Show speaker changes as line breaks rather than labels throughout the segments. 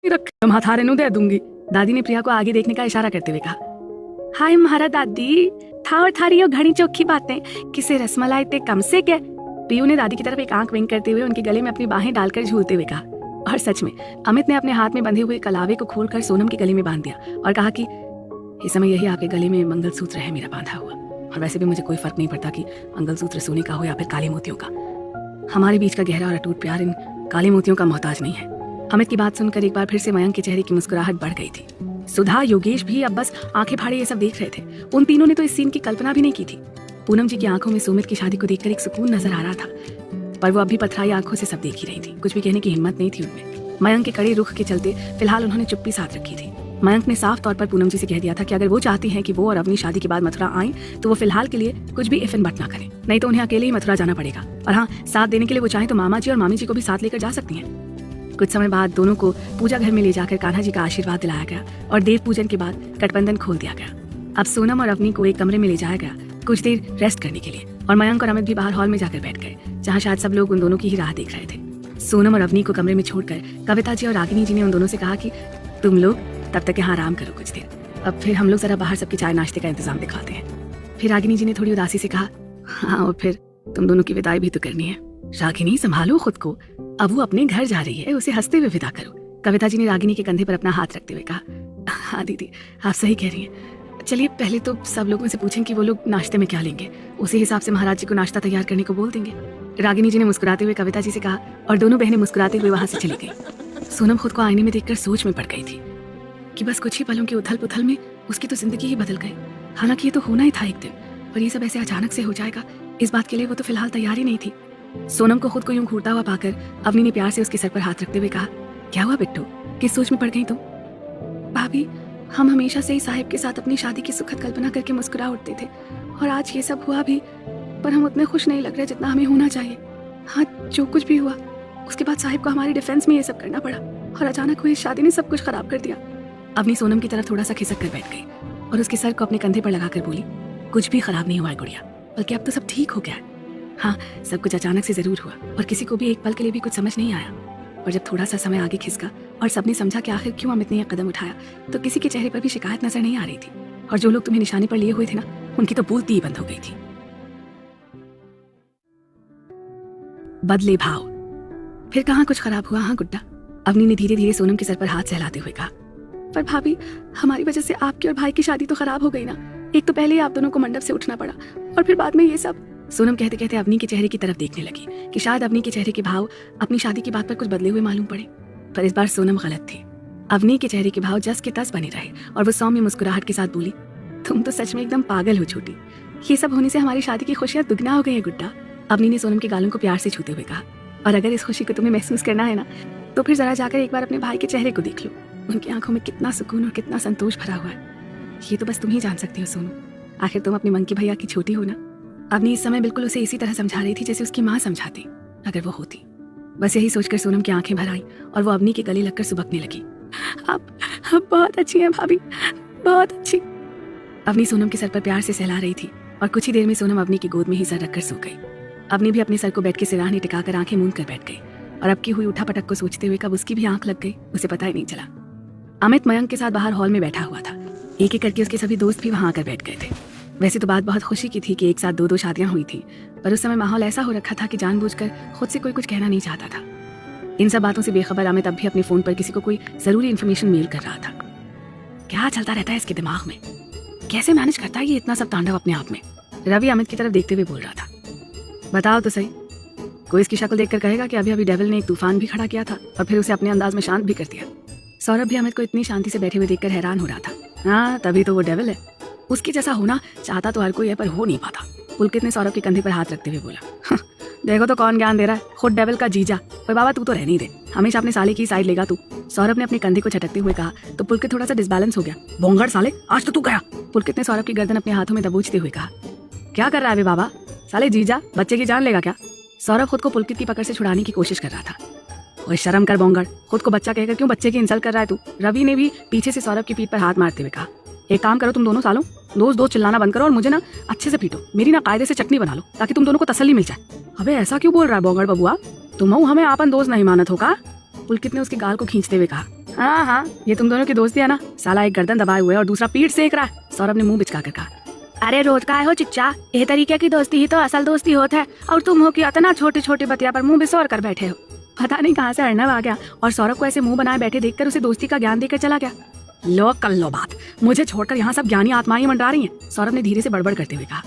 रख हाथारे नु दे दूंगी। दादी ने प्रिया को आगे देखने का इशारा करते हुए कहा। हाय महारा दादी, था और थारी यो घड़ी चौखी बातें, किसे रसमलाई ते कम से क्या। पीयू ने दादी की तरफ एक आंख विंक करते हुए उनके गले में अपनी बाहें डालकर झूलते हुए कहा। और सच में अमित ने अपने हाथ में बंधे हुए कलावे को खोलकर सोनम के गले में बांध दिया और कहा कि इस समय यही आपके गले में मंगलसूत्र है मेरा बांधा हुआ। और वैसे भी मुझे कोई फर्क नहीं पड़ता कि मंगलसूत्र सोने का हो या फिर काले मोतियों का। हमारे बीच का गहरा और अटूट प्यार इन काले मोतियों का मोहताज नहीं है। अमित की बात सुनकर एक बार फिर से मयंक के चेहरे की मुस्कुराहट बढ़ गई थी। सुधा, योगेश भी अब बस आंखें फाड़े ये सब देख रहे थे। उन तीनों ने तो इस सीन की कल्पना भी नहीं की थी। पूनम जी की आंखों में सुमित की शादी को देखकर एक सुकून नजर आ रहा था, पर वो अब भी पथराई आंखों से सब देख ही रही थी। कुछ भी कहने की हिम्मत नहीं थी उनमें। मयंक के कड़े रुख के चलते फिलहाल उन्होंने चुप्पी साध रखी थी। मयंक ने साफ तौर पर पूनम जी से कह दिया था कि अगर वो चाहती हैं कि वो और अपनी शादी के बाद मथुरा आएं, तो वो फिलहाल के लिए कुछ भी इफ एंड बट ना करें, नहीं तो उन्हें अकेले ही मथुरा जाना पड़ेगा। और हाँ, साथ देने के लिए वो चाहे तो मामा जी और मामी जी को भी साथ लेकर जा सकती हैं। कुछ समय बाद दोनों को पूजा घर में ले जाकर कान्हा जी का आशीर्वाद दिलाया गया और देव पूजन के बाद गठबंधन खोल दिया गया। अब सोनम और अवनी को एक कमरे में ले जाया गया कुछ देर रेस्ट करने के लिए, और मयंक और अमित भी बाहर हॉल में जाकर बैठ गए, जहाँ शायद सब लोग उन दोनों की ही राह देख रहे थे। सोनम और अवनी को कमरे में छोड़कर कविता जी और रागिनी जी ने उन दोनों से कहा कि तुम लोग तब तक यहाँ आराम करो कुछ देर, अब फिर हम लोग जरा बाहर सबके चाय नाश्ते का इंतजाम दिखाते हैं। फिर रागिनी जी ने थोड़ी उदासी से कहा, हाँ और फिर तुम दोनों की विदाई भी तो करनी है। रागिनी, संभालो खुद को, अब वो अपने घर जा रही है, उसे हंसते हुए विदा करो। कविता जी ने रागिनी के कंधे पर अपना हाथ रखते हुए कहा। हाँ दीदी, आप सही कह रही हैं। चलिए पहले तो सब लोगों से पूछें कि वो लोग नाश्ते में क्या लेंगे, उसी हिसाब से महाराज जी को नाश्ता तैयार करने को बोल देंगे। रागिनी जी ने मुस्कुराते हुए कविता जी से कहा और दोनों बहनें मुस्कुराते हुए वहां से चली गई। सोनम खुद को आईने में देखकर सोच में पड़ गई थी कि बस कुछ ही पलों की उथल पुथल में उसकी तो जिंदगी ही बदल गई। हालांकि ये तो होना ही था एक दिन, पर ये सब ऐसे अचानक से हो जाएगा, इस बात के लिए वो तो फिलहाल तैयार ही नहीं थी। सोनम को खुद को यूं घूरता हुआ पाकर अवनी ने प्यार से उसके सर पर हाथ रखते हुए कहा, क्या हुआ बिट्टू, किस सोच में पड़ गई तुम? भाभी, हम हमेशा से ही साहिब के साथ अपनी शादी की सुखद कल्पना करके मुस्कुरा उठते थे, और आज ये सब हुआ भी, पर हम उतने खुश नहीं लग रहे जितना हमें होना चाहिए। हाँ, जो कुछ भी हुआ उसके बाद साहिब को हमारी डिफेंस में ये सब करना पड़ा, और अचानक हुई शादी ने सब कुछ खराब कर दिया। अवनी सोनम की तरफ थोड़ा सा खिसक कर बैठ गई और उसके सर को अपने कंधे पर लगाकर बोली, कुछ भी खराब नहीं हुआ है गुड़िया, बल्कि अब तो सब ठीक हो गया है। हाँ, सब कुछ अचानक से जरूर हुआ और किसी को भी एक पल के लिए भी कुछ समझ नहीं आया, और जब थोड़ा सा समय आगे खिसका और सबने समझा कि आखिर क्यों अमित ने यह कदम उठाया, तो किसी के चेहरे पर भी शिकायत नजर नहीं आ रही थी, और जो लोग तुम्हें निशाने पर लिए हुए थे ना, उनकी तो बोलती ही बंद हो गई थी। बदले भाव, फिर कहाँ कुछ खराब हुआ? हाँ गुड्डा, अवनी ने धीरे धीरे सोनम के सर पर हाथ सहलाते हुए कहा। पर भाभी, हमारी वजह से आपकी और भाई की शादी तो खराब हो गई ना। एक तो पहले ही आप दोनों को मंडप से उठना पड़ा, और फिर बाद में ये सब। सोनम कहते कहते अवनी के चेहरे की तरफ देखने लगी कि शायद अवनी के चेहरे के भाव अपनी शादी की बात पर कुछ बदले हुए मालूम पड़े, पर इस बार सोनम गलत थी। अवनी के चेहरे के भाव जस के तस बने रहे और वो सौम्य मुस्कुराहट के साथ बोली, तुम तो सच में एकदम पागल हो छोटी, ये सब होने से हमारी शादी की खुशियां दुगना हो गई है गुड्डा। अवनी ने सोनम के गालों को प्यार से छूते हुए कहा, और अगर इस खुशी को तुम्हें महसूस करना है ना, तो फिर जरा जाकर एक बार अपने भाई के चेहरे को देख लो, उनकी आंखों में कितना सुकून और कितना संतोष भरा हुआ है। ये तो बस तुम ही जान सकती हो सोनू, आखिर तुम अपने मंकी भैया की छोटी हो ना। अवनी इस समय बिल्कुल उसे इसी तरह समझा रही थी जैसे उसकी माँ समझाती, अगर वो होती। बस यही सोचकर सोनम की आंखें भर आईं और वो अवनी के गले लगकर सुबकने लगी। आप बहुत अच्छी हैं भाभी, बहुत अच्छी। अवनी सोनम के सर पर प्यार से सहला रही थी, और कुछ ही देर में सोनम अवनी की गोद में ही सर रखकर सो गई। अवनी भी अपने सर को बेड के सिराने टिकाकर आंखें मूंद कर बैठ गई, और अब की हुई उठापटक को सोचते हुए कब उसकी भी आंख लग गई उसे पता ही नहीं चला। अमित मयंक के साथ बाहर हॉल में बैठा हुआ था। एक एक करके उसके सभी दोस्त भी वहां आकर बैठ गए थे। वैसे तो बात बहुत खुशी की थी कि एक साथ दो शादियां हुई थी, पर उस समय माहौल ऐसा हो रखा था कि जानबूझकर खुद से कोई कुछ कहना नहीं चाहता था। इन सब बातों से बेखबर अमित अब भी अपने फोन पर किसी को कोई जरूरी इन्फॉर्मेशन मेल कर रहा था। क्या चलता रहता है इसके दिमाग में, कैसे मैनेज करता है ये इतना सब तांडव अपने आप में? रवि अमित की तरफ देखते हुए बोल रहा था। बताओ तो सही, कोई इसकी शक्ल देखकर कहेगा कि अभी अभी डेविल ने एक तूफान भी खड़ा किया था और फिर उसे अपने अंदाज में शांत भी कर दिया। सौरभ भी अमित को इतनी शांति से बैठे हुए देखकर हैरान हो रहा था। हाँ, तभी तो वो डेविल है, उसके जैसा होना चाहता तो हर कोई है, पर हो नहीं पाता। पुलकित ने सौरभ के कंधे पर हाथ रखते हुए बोला, देखो तो कौन ज्ञान दे रहा है, खुद डेविल का जीजा। पर बाबा तू तो रहने ही दे, हमेशा अपने साले की साइड लेगा तू। सौरभ ने अपने कंधे को झटकते हुए कहा, तो पुलकित थोड़ा सा डिसबैलेंस हो गया। भोंगड़ साले, आज तो तू गया। पुलकित ने सौरभ की गर्दन अपने हाथों में दबोचते हुए कहा, क्या कर रहा है बाबा, साले जीजा बच्चे की जान लेगा क्या? सौरभ खुद को पुलकित की पकड़ से छुड़ाने की कोशिश कर रहा था। ओए शर्म कर भोंगड़, खुद को बच्चा कहकर क्यों बच्चे की इंसल्ट कर रहा है तू? रवि ने भी पीछे से सौरभ की पीठ पर हाथ मारते हुए कहा, एक काम करो तुम दोनों सालों, दोस्त चिल्लाना बंद करो और मुझे ना अच्छे से पीटो, मेरी ना कायदे से चटनी बना लो ताकि तुम दोनों को तसल्ली मिल जाए। अबे ऐसा क्यों बोल रहा है भोंगड़ बबुआ, तुम हमें आपन दोस्त नहीं मानत हो का? पुलकित ने उसके गाल को खींचते हुए कहा। हाँ हाँ, ये तुम दोनों की दोस्ती है ना। साला एक गर्दन दबाए हुए और दूसरा पीठ सेक रहा है। सौरभ ने मुंह बिचका कर कहा। अरे रोज का हो चिच्चा, ये तरीके की दोस्ती ही तो असल दोस्ती होता है, और तुम हो कि इतना छोटी छोटी बतिया पर मुंह बिसौर कर बैठे हो। पता नहीं कहाँ से अर्नब आ गया और सौरभ को ऐसे मुंह बनाए बैठे देखकर उसे दोस्ती का ज्ञान देकर चला गया। लो कर लो बात, मुझे छोड़कर यहाँ सब ज्ञानी आत्माएं मंडरा रही हैं, सौरभ ने धीरे से बड़बड़ करते हुए कहा।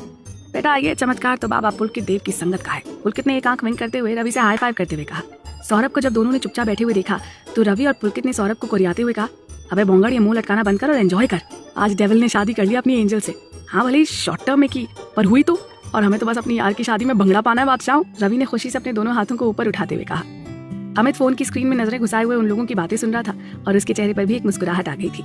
बेटा ये चमत्कार तो बाबा पुलकित देव की संगत का है। पुलकित ने एक आंख विंक करते हुए रवि से हाई फाइव करते हुए कहा। सौरभ को जब दोनों ने चुपचाप बैठे हुए देखा तो रवि और पुलकित ने सौरभ को कोरियाते हुए कहा, अबे बोंगड़ ये मुंह लटकाना बंद कर और एंजॉय कर। आज डेविल ने शादी कर ली अपनी एंजल से। हाँ भले ही शॉर्ट टर्म में की, पर हुई तो, और हमें तो बस अपनी यार की शादी में भंगड़ा पाना है बादशाह। रवि ने खुशी से अपने दोनों हाथों को ऊपर उठाते हुए कहा। अमित फोन की स्क्रीन में नजरें घुसाए हुए उन लोगों की बातें सुन रहा था और उसके चेहरे पर भी एक मुस्कुराहट आ गई थी।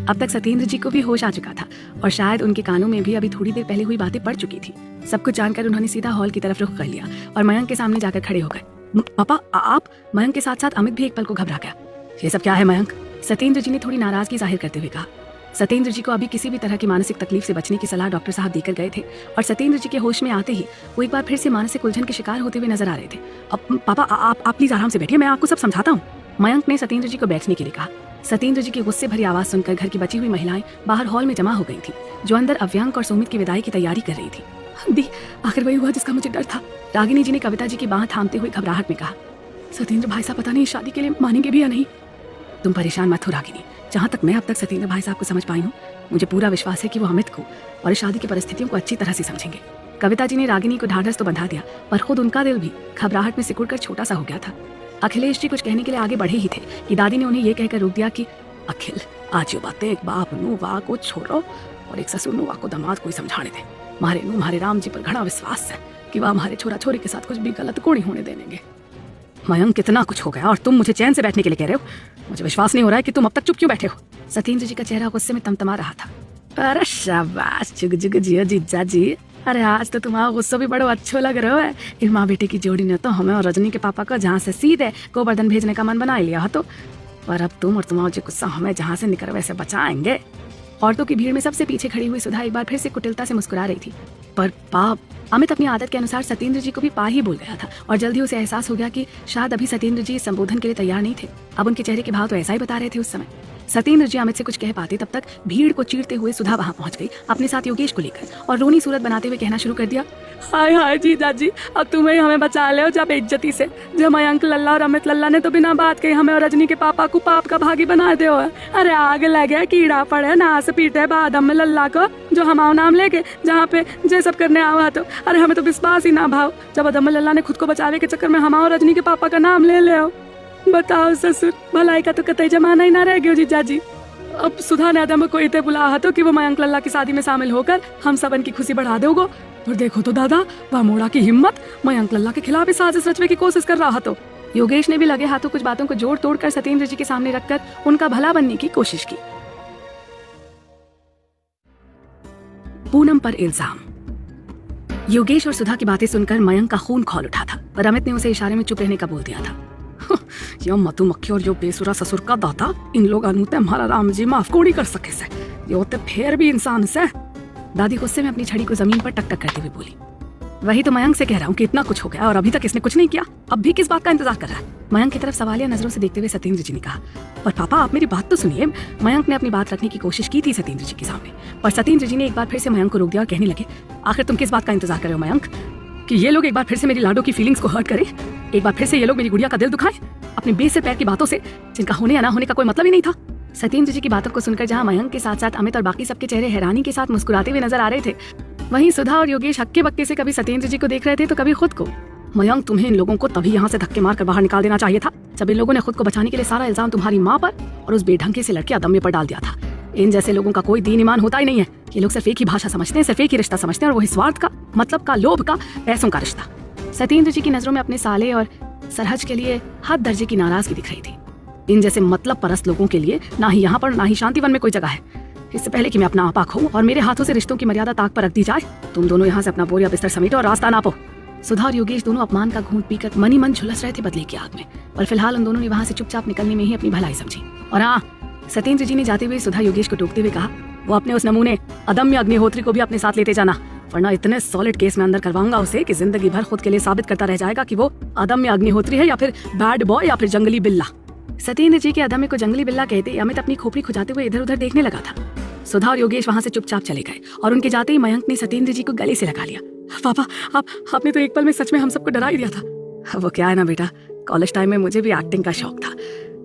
अब तक सत्येंद्र जी को भी होश आ चुका था और शायद उनके कानों में भी अभी थोड़ी देर पहले हुई बातें पड़ चुकी थी। सब कुछ जानकर उन्होंने सीधा हॉल की तरफ रुख कर लिया और मयंक के सामने जाकर खड़े हो गए। पापा आप? मयंक के साथ साथ अमित भी एक पल को घबरा गया। ये सब क्या है मयंक? सत्येंद्र जी ने थोड़ी नाराजगी जाहिर करते हुए कहा। सत्येंद्र जी को अभी किसी भी तरह की मानसिक तकलीफ से बचने की सलाह डॉक्टर साहब देकर गए थे और सत्येंद्र जी के होश में आते ही वो एक बार फिर से मानसिक उलझन के शिकार होते हुए नजर आ रहे थे। अब पापा आप प्लीज आराम से बैठिए, मैं आपको सब समझाता हूँ। मयंक ने सत्येंद्र जी को बैठने के लिए कहा। सत्येंद्र जी की गुस्से भरी आवाज सुनकर घर की बची हुई महिलाएं बाहर हॉल में जमा हो गई थी, जो अंदर अव्यांक और सुमित की विदाई की तैयारी कर रही थी। दी आखिर वही हुआ जिसका मुझे डर था। रागिनी जी ने कविता जी की बांह थामते हुए घबराहट में कहा। सत्येंद्र भाई साहब पता नहीं शादी के लिए मानेंगे भी या नहीं। तुम परेशान मत हो रागिनी, जहाँ तक मैं अब तक सत्येंद्र भाई साहब को समझ पाई हूँ, मुझे पूरा विश्वास है कि वो अमित को और इस शादी की परिस्थितियों को अच्छी तरह से समझेंगे। कविता जी ने रागिनी को ढाढ़स तो बंधा दिया, पर खुद उनका दिल भी घबराहट में सिकुड़कर छोटा सा हो गया था। अखिलेश जी कुछ कहने के लिए आगे बढ़े ही थे कि दादी ने उन्हें यह कहकर रोक दिया कि अखिल आज यो बातें एक बाप नुवा को छोड़ो और एक ससुर नुवा को दामाद को ही समझाने दे। मारे नु हमारे राम जी पर घना विश्वास है कि वह हमारे छोरा छोरी के साथ कुछ भी गलत को नहीं होने देंगे। मयंक कितना कुछ हो गया और तुम मुझे चैन से बैठने के लिए कह रहे हो। मुझे विश्वास नहीं हो रहा है कि तुम अब तक चुप क्यों बैठे हो। सत्येंद्र जी का चेहरा गुस्से में तमतमा रहा था। अरे शाबाश जुग जुग जियो जीजा जी, अरे आज तो तुम्हारा गुस्सा भी बड़ा अच्छा लग रहा है। इन माँ बेटे की जोड़ी ने तो हमें और रजनी के पापा को जहाँ से सीधे गोवर्धन भेजने का मन बना लिया तो, पर अब तुम और तुम्हारा जो गुस्सा हमें जहाँ से निकल वैसे बचाएंगे। औरतों की भीड़ में सबसे पीछे खड़ी हुई सुधा एक बार फिर से कुटिलता से मुस्कुरा रही थी। पर पाप अमित अपनी आदत के अनुसार सत्येंद्र जी को भी पा ही बोल गया था और जल्दी उसे एहसास हो गया कि शायद अभी सत्येंद्र जी संबोधन के लिए तैयार नहीं थे। अब उनके चेहरे के भाव तो ऐसा ही बता रहे थे उस समय। सत्येंद्र जी अमित से कुछ कह पाते तब तक भीड़ को चीरते हुए सुधा वहां पहुंच गई अपने साथ योगेश को लेकर और रोनी सूरत बनाते हुए कहना शुरू कर दिया। हाय हाय जीजा जी, अब तुम्हें हमें बचा ले जब बेइज्जती से। जब मयंक लल्ला और अमित लल्ला ने तो बिना बात के हमें और रजनी के पापा को पाप का भागी बना दे। अरे आग लगे कीड़ा पड़े नास पीटे बाद में लल्ला को जो हमारा नाम लेके जहाँ पे जे सब करने आवा तो। अरे हमें तो विश्वास ही ना भाव जब अदम लल्ला ने खुद को बचावे के चक्कर में हमारा रजनी के पापा का नाम ले ले। बताओ ससुर, भलाई का तो कतई जमाना ही ना रह गयो जीजा जी। अब सुधा ने अदम को इतने बुला तो कि वो मयंक लल्ला की शादी में शामिल होकर हम सबन की खुशी बढ़ा दोगो। और देखो तो दादा वह मोड़ा की हिम्मत मयंक लल्ला के खिलाफ साजिश रचने की कोशिश कर रहा तो। योगेश ने भी लगे हाथों कुछ बातों को जोड़ तोड़ कर सत्येंद्र जी के सामने रखकर उनका भला बनने की कोशिश की। पूनम पर इल्जाम। योगेश और सुधा की बातें सुनकर मयंक का खून खौल उठा था, पर अमित ने उसे इशारे में चुप रहने का बोल दिया था। यो मधुमक्खी और यो बेसुरा ससुर का दाता, इन लोग अनुते हमारा राम जी माफ कोड़ी कर सके से, यो ते फेर भी इंसान से। दादी गुस्से में अपनी छड़ी को जमीन पर टक टक करते हुए बोली। वही तो मयंक से कह रहा हूँ कि इतना कुछ हो गया और अभी तक इसने कुछ नहीं किया, अब भी किस बात का इंतजार कर रहा है। मयंक की तरफ सवालिया नजरों से देखते हुए सत्येंद्र जी ने कहा। पर पापा आप मेरी बात तो सुनिए। मयंक ने अपनी बात रखने की कोशिश की थी सत्येंद्र जी के सामने, पर सत्येंद्र जी ने एक बार फिर से मयंक को रोक दिया और कहने लगे, आखिर तुम किस बात का इंतजार कर रहे हो मयंक? कि ये लोग एक बार फिर से मेरी लाडो की फीलिंग्स को हर्ट करें, एक बार फिर से ये लोग मेरी गुड़िया का दिल दुखाएं अपने बेस से पैर की बातों से, जिनका होने या ना होने का कोई मतलब ही नहीं था। सत्येंद्र जी की बातों को सुनकर जहां मयंक के साथ साथ अमित और बाकी सबके चेहरे हैरानी के साथ मुस्कुराते हुए नजर आ रहे थे, वहीं सुधा और योगेश हक्के बक्के से कभी सत्येंद्र जी को देख रहे थे तो कभी खुद को। मयंक तुम्हें इन लोगों को तभी यहाँ से धक्के मारकर बाहर निकाल देना चाहिए था जब इन लोगों ने खुद को बचाने के लिए सारा इल्जाम तुम्हारी माँ पर और उस बेढंगे से लड़के अदम्य पर डाल दिया था। इन जैसे लोगों का कोई दीन ईमान होता ही नहीं है। ये लोग सिर्फ एक ही भाषा समझते हैं, सिर्फ एक ही रिश्ता समझते हैं, और वही स्वार्थ का, मतलब का, लोभ का, पैसों का रिश्ता। सत्येंद्र जी की नजरों में अपने साले और सरहज के लिए हद दर्जे की नाराजगी दिख रही थी। इन जैसे मतलब परस्त लोगों के लिए ना ही यहाँ पर ना ही शांतिवन में कोई जगह है। इससे पहले कि मैं अपना आपा खोऊं और मेरे हाथों से रिश्तों की मर्यादा ताक पर रख दी जाए, तुम दोनों यहाँ से अपना बोरिया बिस्तर समेटो और रास्ता नापो। सुधा और योगेश दोनों अपमान का घूंट पीकर मनी मन झुलस रहे थे बदले की आग में, पर फिलहाल उन दोनों ने वहाँ से चुपचाप निकलने में ही अपनी भलाई समझी। और हाँ, सत्येंद्र जी ने जाते हुए सुधा योगेश को टोकते हुए कहा, वो अपने उस नमूने अदम्य अग्निहोत्री को भी अपने साथ लेते जाना, वरना इतने सॉलिड केस में अंदर करवाऊंगा उसे कि जिंदगी भर खुद के लिए साबित करता रह जाएगा कि वो अदम्य अग्निहोत्री है या फिर बैड बॉय या फिर जंगली बिल्ला। सत्येंद्र जी के अदम्य को जंगली बिल्ला कहते अमित अपनी खोपड़ी खुजाते हुए इधर उधर देखने लगा था। सुधा और योगेश वहां से चुपचाप चले गए और उनके जाते ही मयंक ने सत्येंद्र जी को गले से लगा लिया। पापा, आपने तो एक पल में सच में हम सबको डरा ही दिया था। वो क्या है ना बेटा, कॉलेज टाइम में मुझे भी एक्टिंग का शौक था,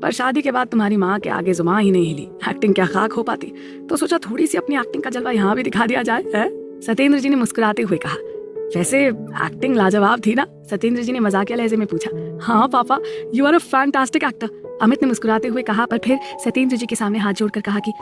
पर शादी के बाद तुम्हारी माँ के आगे जुबान ही नहीं हिली, एक्टिंग क्या खाक हो पाती, तो सोचा थोड़ी सी अपनी एक्टिंग का जलवा यहाँ भी दिखा दिया जाए है? सत्येंद्र जी ने मुस्कुराते हुए कहा। वैसे एक्टिंग लाजवाब थी ना? सत्येंद्र जी ने मजाकिया लहजे में पूछा। हाँ पापा, you are a fantastic actor, Amit ने मुस्कुराते हुए कहा, पर फिर सत्येंद्र जी के सामने हाथ जोड़कर कहा कि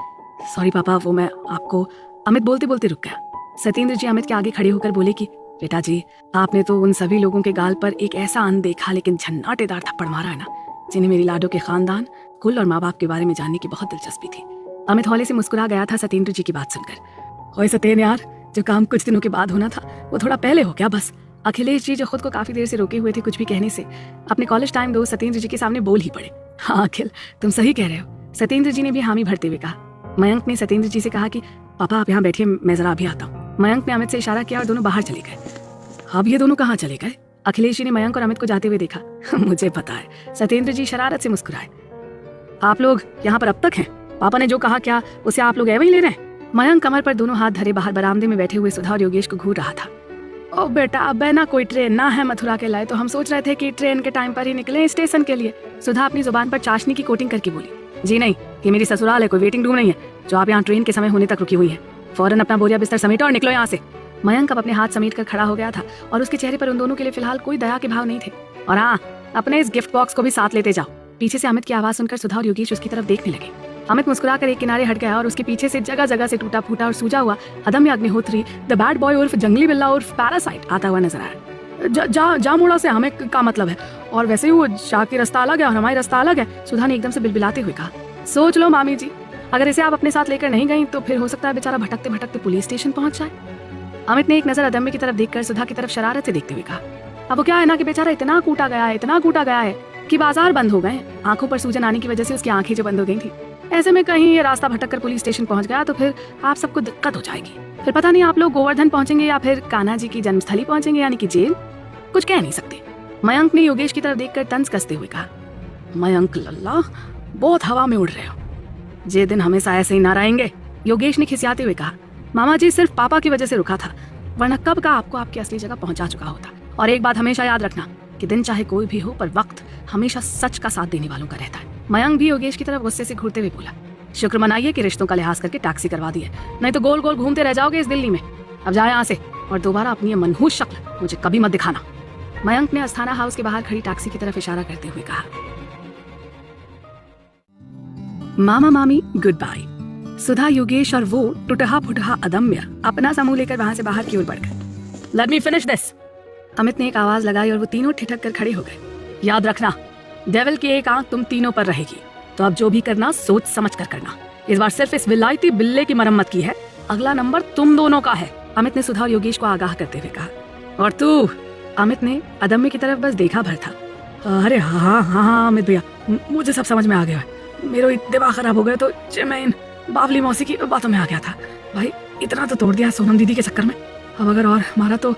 सॉरी पापा, वो मैं आपको। अमित बोलते बोलते रुक गया। सत्येंद्र जी अमित के आगे खड़े होकर बोले कि बेटा जी, आपने तो उन सभी लोगों के गाल पर एक ऐसा अनदेखा लेकिन झन्नाटेदार थप्पड़ मारा है ना, जिन्हें मेरी लाडो के खानदान, कुल और माँ बाप के बारे में जानने की बहुत दिलचस्पी थी। अमित हौले से मुस्कुरा गया था सत्येंद्र जी की बात सुनकर। ओए सत्येंद्र यार, जो काम कुछ दिनों के बाद होना था वो थोड़ा पहले हो गया बस। अखिलेश जी जो खुद को काफी देर से रोके हुए थे कुछ भी कहने से, अपने कॉलेज टाइम दोस्त सत्येंद्र जी के सामने बोल ही पड़े। हाँ अखिल, तुम सही कह रहे हो, सत्येंद्र जी ने भी हामी भरते हुए कहा। मयंक ने सत्येंद्र जी से कहा कि पापा आप यहाँ बैठिए, मैं जरा अभी आता हूँ। मयंक ने अमित से इशारा किया और दोनों बाहर चले गए। अब ये दोनों कहाँ चले गए? अखिलेश जी ने मयंक और अमित को जाते हुए देखा। मुझे पता है, सत्येंद्र जी शरारत से मुस्कुराए। आप लोग यहाँ पर अब तक हैं? पापा ने जो कहा क्या उसे आप लोग एवं ही ले रहे हैं? मयंक कमर पर दोनों हाथ धरे बाहर बरामदे में बैठे हुए सुधा और योगेश को घूर रहा था। ओ बेटा, अब ना कोई ट्रेन ना है मथुरा के लाए, तो हम सोच रहे थे कि ट्रेन के टाइम पर ही निकले स्टेशन के लिए। सुधा अपनी जुबान पर चाशनी की कोटिंग करके बोली। जी नहीं, ये मेरी ससुराल है, कोई वेटिंग रूम नहीं है जो आप यहाँ ट्रेन के समय होने तक रुकी हुई है। फौरन अपना बोरिया बिस्तर समेटो और निकलो यहाँ से। मयंक अब अपने हाथ समेट कर खड़ा हो गया था और उसके चेहरे पर उन दोनों के लिए फिलहाल कोई दया के भाव नहीं थे। और हाँ, अपने इस गिफ्ट बॉक्स को भी साथ लेते जाओ। पीछे से अमित की आवाज सुनकर सुधा और योगेश उसकी तरफ देखने लगे। अमित मुस्कुराकर एक किनारे हट गया और उसके पीछे से जगह जगह से टूटा फूटा और सूजा हुआ अदम्य अग्निहोत्री, द बैड बॉय उर्फ जंगली बिल्ला उर्फ पैरासाइट आता हुआ नजर आया। जा मोड़ा से हमें का मतलब है, और वैसे ही वो शाह की रास्ता अलग है और हमारी रास्ता अलग है, सुधा ने एकदम से बिलबिलाते हुए कहा। सोच लो मामी जी, अगर इसे आप अपने साथ लेकर नहीं गई तो फिर हो सकता है बेचारा भटकते भटकते पुलिस स्टेशन पहुंच जाए। अमित ने एक नजर अदम्य की तरफ देखकर सुधा की तरफ शरारत से देखते हुए कहा। अब वो क्या है ना कि बेचारा इतना कूटा गया है कि बाजार बंद हो गए। आंखों पर सूजन आने की वजह से उसकी आंखें जो बंद हो गई थी, ऐसे में कहीं ये रास्ता भटक कर पुलिस स्टेशन पहुंच गया तो फिर आप सबको दिक्कत हो जाएगी। फिर पता नहीं आप लोग गोवर्धन पहुंचेंगे या फिर कान्हा जी की जन्मस्थली पहुंचेंगे, यानी कि जेल। कुछ कह नहीं सकते। मयंक ने योगेश की तरफ देखकर तंज कसते हुए कहा। मयंक लल्ला, बहुत हवा में उड़ रहे हो, ये दिन हमेशा ऐसे ही ना रहेंगे। योगेश ने खिसियाते हुए कहा। मामा जी, सिर्फ पापा की वजह से रुका था, वरना कब का आपको आपकी असली जगह पहुंचा चुका होता। और एक बात हमेशा याद रखना कि दिन चाहे कोई भी हो, पर वक्त हमेशा सच का साथ देने वालों का रहता है। मयंक भी योगेश की तरफ गुस्से से घूरते हुए बोला। शुक्र मनाइए कि रिश्तों का लिहाज करके टैक्सी करवा दी है, नहीं तो गोल गोल घूमते रह जाओगे इस दिल्ली में। अब जाए यहाँ से और दोबारा अपनी ये मनहूस शक्ल मुझे कभी मत दिखाना। मयंक ने अस्थाना हाउस के बाहर खड़ी टैक्सी की तरफ इशारा करते हुए कहा। मामा मामी गुड बाय। सुधा, योगेश और वो टुटहा फुटहा अदम्य अपना समूह लेकर वहां से बाहर की ओर बढ़ गए। Let me finish this. Amit ने एक आवाज लगाई और वो तीनों ठिठक कर खड़े हो गए। याद रखना, डेविल की एक आंख तुम तीनों पर रहेगी, तो अब जो भी करना सोच समझ कर करना। इस बार सिर्फ इस विलायती बिल्ले की मरम्मत की है, अगला नंबर तुम दोनों का है। अमित ने सुधा और योगेश को आगाह करते हुए कहा। और तू? अमित ने अदम्य की तरफ बस देखा भर था। अरे हाँ अमित भैया, मुझे सब समझ में आ गया। मेरा दिमाग खराब हो गया तो मैं इन बावली मौसी की बातों में आ गया था। भाई इतना तो तोड़ दिया सोनम दीदी के चक्कर में, अब अगर और मारा तो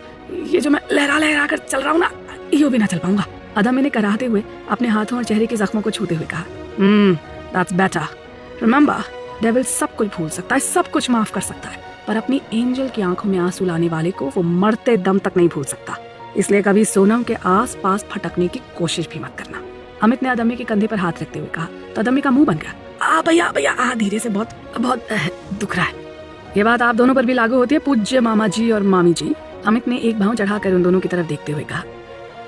ये जो मैं लहरा कर चल रहा हूँ ना, यो भी ना चल पाऊंगा। अदम्य ने कराहते हुए अपने हाथों और चेहरे के जख्मों को छूते हुए कहा। That's better. रिमेंबर, डेविल सब कुछ भूल सकता है, सब कुछ माफ कर सकता है, पर अपनी एंजल की आंखों में आंसू लाने वाले को वो मरते दम तक नहीं भूल सकता। इसलिए कभी सोनम के आस पास फटकने की कोशिश भी मत करना। अमित ने अदम्य के कंधे पर हाथ रखते हुए कहा तो अदम्य का मुंह बन गया। भैया धीरे से, बहुत दुख रहा है। ये बात आप दोनों पर भी लागू होती है पूज्य मामा जी और मामी जी। अमित ने एक भाव चढ़ाकर उन दोनों की तरफ देखते हुए कहा।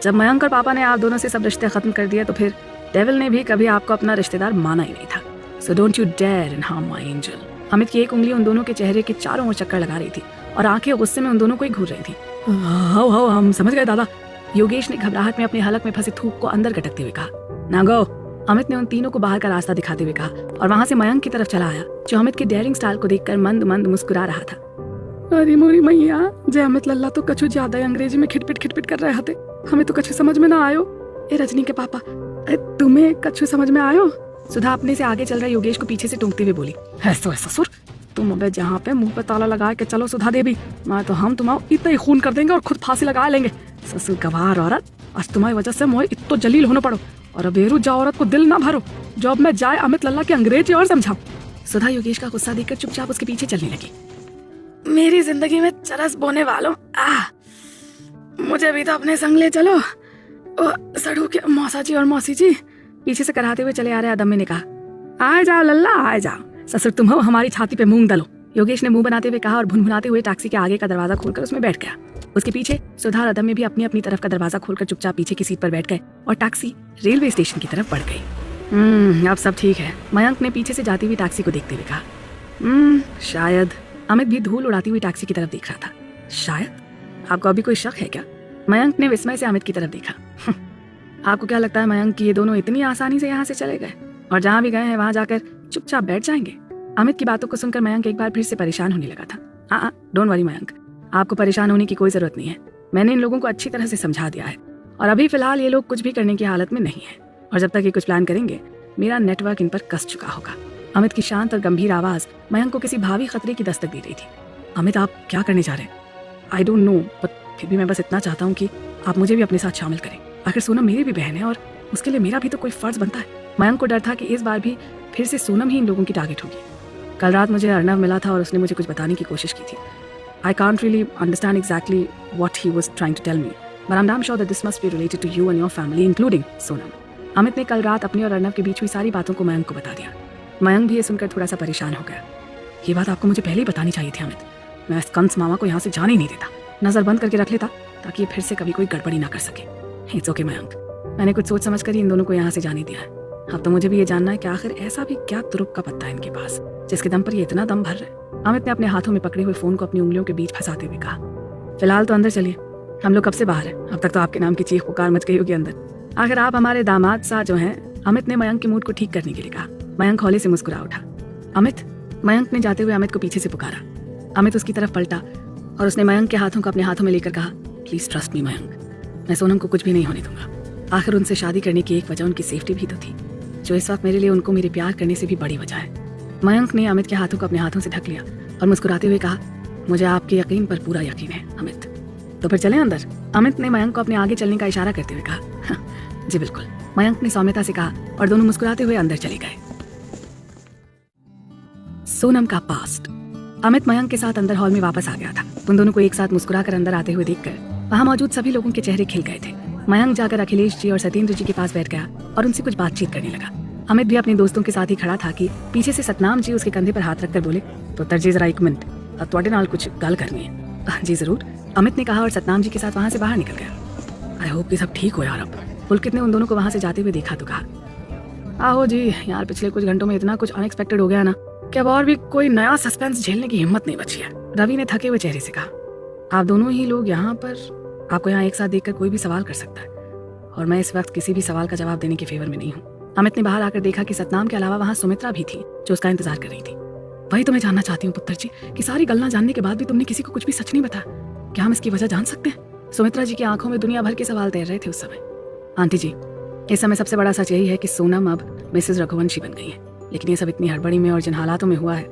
जब मयंक और पापा ने आप दोनों से सब रिश्ते खत्म कर दिए तो फिर डेविल ने भी कभी आपको अपना रिश्तेदार माना ही नहीं था। So don't you dare in harm my angel. Amit की एक उंगली उन दोनों के चेहरे के चारों ओर चक्कर लगा रही थी और आंखें गुस्से में उन दोनों को ही घूर रही थी। हाँ हम समझ गए दादा। योगेश ने घबराहट में अपने हलक में फंसे थूक को अंदर गटकते हुए कहा। ना गो। अमित ने उन तीनों को बाहर का रास्ता दिखाते हुए कहा और वहां से मयंक की तरफ चला आया, जो अमित के डेयरिंग स्टाइल को देखकर मंद मंद मुस्कुरा रहा था। अरे मोरी मैया, जय अमित लल्ला तो कछु ज्यादा अंग्रेजी में खिटपिट कर रहे थे, हमें तो कछु समझ में ना आयो। ए रजनी के पापा, तुम्हें कछु समझ में आयो? सुधा अपने से आगे चल रहे योगेश को पीछे से टूंकते हुए बोली। ससुर, तुम अबे जहाँ पे मुंह पे ताला लगा के चलो सुधा देवी, मैं तो हम तुम्हारा इतना ही खून कर देंगे और खुद फांसी लगा लेंगे। ससुर गवार औरत, आज तुम्हारी वजह से मोए इतो जलील होना पड़ो। और अबेरू जा औरत को दिल ना भरो, जो अब मैं जाए अमित लल्ला के अंग्रेजी और समझाओ। सुधा योगेश का गुस्सा देखकर चुपचाप उसके पीछे चलने लगी। मेरी जिंदगी में चरस बोने वालों, मुझे भी तो अपने संग ले चलो। सड़ू के मौसा जी और मौसी जी पीछे से कराते हुए चले आ रहे अदम्य ने कहा, आ जाओ लल्ला आ जाओ, ससुर तुम हो, हमारी छाती पे मूंग दलो। योगेश ने मुंह बनाते हुए कहा और भुनभुनाते हुए टैक्सी के आगे का दरवाजा खोलकर उसमें बैठ गया। उसके पीछे सुधा और अदम्य भी अपनी अपनी तरफ का दरवाजा खोलकर चुपचाप पीछे की सीट पर बैठ गए और टैक्सी रेलवे स्टेशन की तरफ बढ़ गई। अब सब ठीक है, मयंक ने पीछे से जाती हुई टैक्सी को देखते हुए कहा। शायद। अमित भी धूल उड़ाती हुई टैक्सी की तरफ देख रहा था। शायद? आपको अभी कोई शक है क्या? मयंक ने विस्मय से अमित की तरफ देखा। आपको क्या लगता है मयंक कि ये दोनों इतनी आसानी से यहाँ से चले गए और जहाँ भी गए हैं वहां जाकर चुपचाप बैठ जाएंगे? अमित की बातों को सुनकर मयंक एक बार फिर से परेशान होने लगा था। हाँ, डोंट वरी मयंक, आपको परेशान होने की कोई जरूरत नहीं है। मैंने इन लोगों को अच्छी तरह से समझा दिया है और अभी फिलहाल ये लोग कुछ भी करने की हालत में नहीं है, और जब तक ये कुछ प्लान करेंगे मेरा नेटवर्क इन पर कस चुका होगा। अमित की शांत और गंभीर आवाज मयंक को किसी भावी खतरे की दस्तक दे रही थी। अमित, आप क्या करने जा रहे हैं? आई डोंट नो, बट फिर भी मैं बस इतना चाहता हूँ कि आप मुझे भी अपने साथ शामिल करें। आखिर सोनम मेरी भी बहन है और उसके लिए मेरा भी तो कोई फर्ज बनता है। मयंक को डर था कि इस बार भी फिर से सोनम ही इन लोगों की टारगेट होगी। कल रात मुझे अर्नव मिला था और उसने मुझे कुछ बताने की कोशिश की थी। I can't really understand exactly what he was trying to tell me, but I am damn sure that this must be related to you and your family including Sonam. Amit ने कल रात अपनी और अर्नव के बीच हुई सारी बातों को मयंक को बता दिया। मयंक भी ये सुनकर थोड़ा सा परेशान हो गया। ये बात आपको मुझे पहले ही बतानी चाहिए थी अमित। मैं इस कंस मामा को यहाँ से जाने ही नहीं देता, नजर बंद करके रख लेता ताकि ये फिर से कभी कोई गड़बड़ी ना कर सके। इट्स ओके मयंक, मैंने कुछ सोच समझ कर ही इन दोनों को यहाँ से जाने दिया है। अब तो मुझे भी ये जानना है कि आखिर ऐसा भी क्या तुरुप का पत्ता है इनके पास जिसके दम पर ये इतना दम भर रहे। अमित ने अपने हाथों में पकड़े हुए फोन को अपनी उंगलियों के बीच फंसाते हुए कहा, फिलहाल तो अंदर चलिए, हम लोग कब से बाहर हैं। अब तक तो आपके नाम की चीख पुकार मच गई होगी अंदर। आखिर आप हमारे दामाद सा जो हैं। अमित ने मयंक के मूड को ठीक करने के लिए कहा। मयंक हौले से मुस्कुरा उठा। अमित, मयंक ने जाते हुए अमित को पीछे से पुकारा। अमित उसकी तरफ पलटा और उसने मयंक के हाथों को अपने हाथों में लेकर कहा, प्लीज ट्रस्ट मी मयंक, मैं सोनम को कुछ भी नहीं होने दूंगा। आखिर उनसे शादी करने की एक वजह उनकी सेफ्टी भी तो थी, जो इस वक्त मेरे लिए उनको मेरे प्यार करने से भी बड़ी वजह है। मयंक ने अमित के हाथों को अपने हाथों से ढक लिया और मुस्कुराते हुए कहा, मुझे आपके यकीन पर पूरा यकीन है अमित, तो फिर चलें अंदर। अमित ने मयंक को अपने आगे चलने का इशारा करते हुए कहा, जी बिल्कुल, मयंक ने सौम्यता से कहा और दोनों मुस्कुराते हुए अंदर चले गए। सोनम का पास्ट। अमित मयंक के साथ अंदर हॉल में वापस आ गया था। उन दोनों को एक साथ मुस्कुराकर अंदर आते हुए देखकर वहां मौजूद सभी लोगों के चेहरे खिल गए थे। मयंक जाकर अखिलेश जी और सत्येंद्र जी के पास बैठ गया और उनसे कुछ बातचीत करने लगा। अमित भी अपने दोस्तों के साथ ही खड़ा था कि पीछे से सतनाम जी उसके कंधे पर हाथ रखकर बोले, पुत्र जी जरा एक मिनट, तुहाडे नाल कुछ गल करनी है। जी जरूर, अमित ने कहा और सतनाम जी के साथ वहां से बाहर निकल गया। आई होप कि सब ठीक हो यार। अब पुलकित ने उन दोनों को वहां से जाते हुए देखा तो कहा, आहो जी यार, पिछले कुछ घंटों में इतना कुछ अनएक्सपेक्टेड हो गया ना कि अब और भी कोई नया सस्पेंस झेलने की हिम्मत नहीं बची है। रवि ने थके हुए चेहरे से कहा, आप दोनों ही लोग यहाँ पर, आपको यहाँ एक साथ देखकर कोई भी सवाल कर सकता है और मैं इस वक्त किसी भी सवाल का जवाब देने के फेवर में नहीं हूँ। अमित ने बाहर आकर देखा कि सतनाम के अलावा वहाँ सुमित्रा भी थी जो उसका इंतजार कर रही थी। वही तो मैं जानना चाहती हूँ पुत्र जी कि सारी गल्ला जानने के बाद भी तुमने किसी को कुछ भी सच नहीं बताया। क्या हम इसकी वजह जान सकते हैं? सुमित्रा जी की आंखों में दुनिया भर के सवाल तैर रहे थे उस समय। आंटी जी, इस समय सबसे बड़ा सच यही है कि सोनम अब मिसेज रघुवंशी बन गई है, लेकिन ये सब इतनी हड़बड़ी में और जिन हालातों में हुआ है,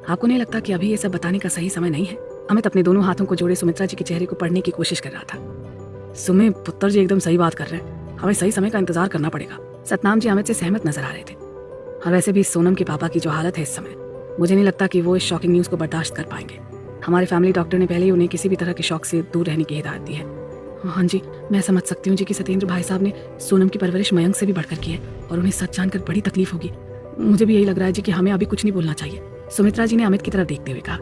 आपको नहीं लगता कि अभी ये सब बताने का सही समय नहीं है? अमित अपने दोनों हाथों को जोड़े सुमित्रा जी के चेहरे को पढ़ने की कोशिश कर रहा था। सुमे, पुत्र जी एकदम सही बात कर रहे हैं, हमें सही समय का इंतजार करना पड़ेगा। सतनाम जी अमित से सहमत नजर आ रहे थे। और वैसे भी सोनम के पापा की जो हालत है इस समय, मुझे नहीं लगता कि वो इस शॉकिंग न्यूज़ को बर्दाश्त कर पाएंगे। हमारे फैमिली डॉक्टर ने पहले ही उन्हें किसी भी तरह के शॉक से दूर रहने की हिदायत दी है। हाँ जी, मैं समझ सकती हूँ जी कि सत्येंद्र भाई साहब ने सोनम की परवरिश मयंक से भी बढ़कर की है और उन्हें सच जानकर बड़ी तकलीफ होगी। मुझे भी यही लग रहा है जी कि हमें अभी कुछ नहीं बोलना चाहिए। सुमित्रा जी ने अमित की तरफ देखते हुए कहा,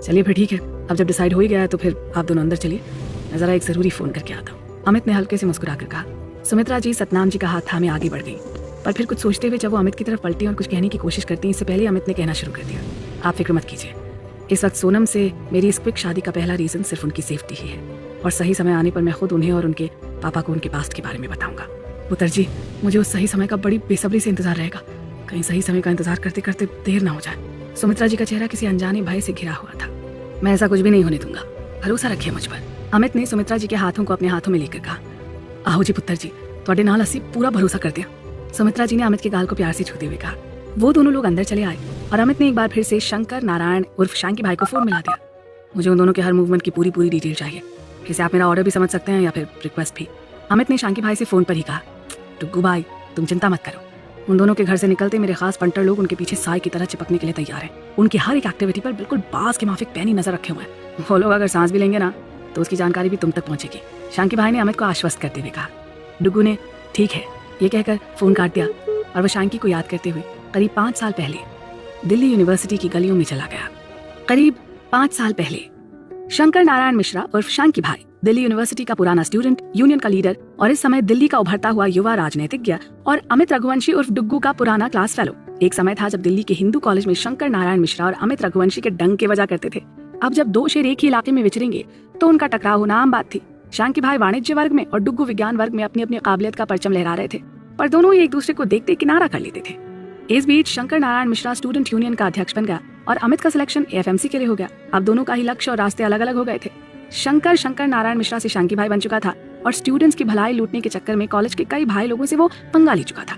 चलिए फिर ठीक है, अब जब डिसाइड हो ही गया है तो फिर आप दोनों अंदर चलिए, मैं जरा एक जरूरी फोन करके आता हूँ। अमित ने हल्के से मुस्कुराकर कहा। सुमित्रा जी सतनाम जी का हाथ थामे आगे बढ़ गई, पर फिर कुछ सोचते हुए जब वो अमित की तरफ पलटी और कुछ कहने की कोशिश करती, इससे पहले अमित ने कहना शुरू कर दिया, आप फिक्र मत कीजिए, इस वक्त सोनम से मेरी इस क्विक शादी का पहला रीजन सिर्फ उनकी सेफ्टी ही है और सही समय आने पर मैं खुद उन्हें और उनके पापा को उनके पास्ट के बारे में बताऊंगा। पुत्र जी, मुझे उस सही समय का बड़ी बेसब्री से इंतजार रहेगा, कहीं सही समय का इंतजार करते करते देर ना हो जाए। सुमित्रा जी का चेहरा किसी अनजाने भय से घिरा हुआ था। मैं ऐसा कुछ भी नहीं होने दूंगा, भरोसा रखिए मुझ पर। अमित ने सुमित्रा जी के हाथों को अपने हाथों में लेकर कहा। आहो जी पुत्र जी, तुहाडे नाल असी पूरा भरोसा कर दिया। सुमित्रा जी ने अमित के गाल को प्यार से छूते हुए कहा। वो दोनों लोग अंदर चले आए और अमित ने एक बार फिर से शंकर नारायण उर्फ शांकी भाई को फोन मिला दिया। मुझे उन दोनों के हर मूवमेंट की पूरी डिटेल चाहिए, इसे आप मेरा ऑर्डर भी समझ सकते हैं या फिर रिक्वेस्ट भी। अमित ने शांकी भाई से फोन पर ही कहा, टुग्गू भाई, तुम चिंता मत करो। उन दोनों के घर से निकलते मेरे खास पंटर लोग उनके पीछे साई की तरह चिपकने के लिए तैयार हैं। उनकी हर एक एक्टिविटी पर बिल्कुल बाज के माफिक पैनी नजर रखे हुए हैं। वो लोग अगर सांस भी लेंगे ना तो उसकी जानकारी भी तुम तक पहुंचेगी। शांकी भाई ने अमित को आश्वस्त करते हुए कहा। डुगू ने ठीक है ये कहकर फोन काट दिया और वह शांकी को याद करते हुए करीब 5 साल पहले दिल्ली यूनिवर्सिटी की गलियों में चला गया। करीब 5 साल पहले शंकर नारायण मिश्रा उर्फ शांकी भाई दिल्ली यूनिवर्सिटी का पुराना स्टूडेंट, यूनियन का लीडर और इस समय दिल्ली का उभरता हुआ युवा राजनीतिज्ञ, और अमित रघुवंशी उर्फ डुग्गू का पुराना क्लास फेलो। एक समय था जब दिल्ली के हिंदू कॉलेज में शंकर नारायण मिश्रा और अमित रघुवंशी के डंके बजा करते थे। अब जब दो शेर एक ही इलाके में विचरेंगे तो उनका टकराव होना आम बात थी। शांकी भाई वाणिज्य वर्ग में और डुग्गू विज्ञान वर्ग में अपनी अपनी काबिलियत का परचम लहरा रहे थे, पर दोनों ही एक दूसरे को देखते किनारा कर लेते थे। इस बीच शंकर नारायण मिश्रा स्टूडेंट यूनियन का अध्यक्ष बन गया और अमित का सिलेक्शन एएफएमसी के लिए हो गया। अब दोनों का ही लक्ष्य और रास्ते अलग अलग हो गए थे। शंकर नारायण मिश्रा से शांकी भाई बन चुका था और स्टूडेंट्स की भलाई लूटने के चक्कर में कॉलेज के कई भाई लोगों से वो पंगा ले चुका था,